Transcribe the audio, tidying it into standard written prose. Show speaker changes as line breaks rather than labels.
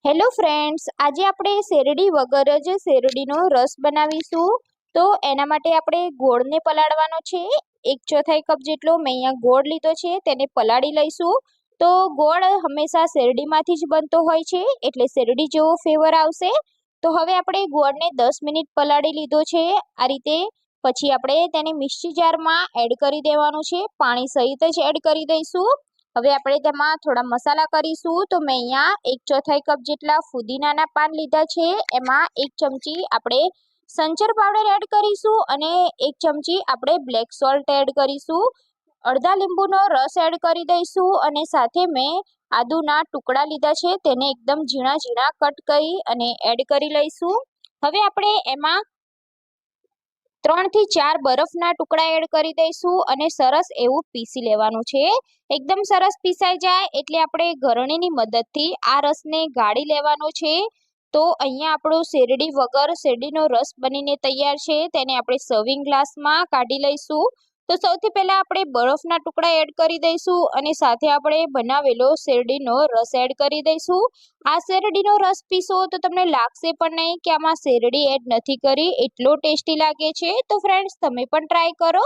Hello friends, આજે આપણે શેરડી વગર જ શેરડીનો રસ બનાવીશું. તો એના માટે આપણે ગોળને પલાળવાનો છે. 1/4 કપ જેટલો મેં અહીંયા ગોળ લીધો છે, તેને પલાળી લઈશું. તો ગોળ હંમેશા શેરડીમાંથી જ બનતો હોય છે, એટલે શેરડી જેવો ફ્લેવર આવશે. તો હવે આપણે ગોળને 10 મિનિટ પલાળી લીધો છે આ રીતે. પછી આપણે તેને મિક્સી જારમાં એડ કરી દેવાનું છે, પાણી સહિત જ એડ કરી દઈશું. હવે આપણે તેમાં થોડા મસાલા કરીશું. તો મેં અહીંયા 1/4 કપ જેટલા ફુદીનાના પાન લીધા છે. એમાં 1 ચમચી આપણે સંચર પાવડર એડ કરીશું અને 1 ચમચી આપણે બ્લેક સોલ્ટ એડ કરીશું. અડધા લીંબુનો રસ એડ કરી દઈશું અને સાથે મેં આદુના ટુકડા લીધા છે, તેને એકદમ ઝીણા ઝીણા કટ કરી અને એડ કરી લઈશું. હવે આપણે એમાં 3 થી 4 બરફના ટુકડા એડ કરી દઈશું અને સરસ એવું પીસી લેવાનું છે. એકદમ સરસ પીસાઈ જાય એટલે આપણે ગરણીની મદદથી આ રસને ગાળી લેવાનો છે. તો અહીંયા આપણો શેરડી વગર શેરડીનો રસ બનીને તૈયાર છે. તેને આપણે સર્વિંગ ગ્લાસમાં કાઢી લઈશું. તો સૌથી પહેલા આપણે બરફના ટુકડા એડ કરી દઈશું અને સાથે આપણે બનાવેલો શેરડીનો રસ એડ કરી દઈશું. આ શેરડીનો રસ પીશો તો તમને લાગશે પણ નહીં કે આમાં શેરડી એડ નથી કરી, એટલો ટેસ્ટી લાગે છે. તો ફ્રેન્ડ્સ, તમે પણ ટ્રાય કરો.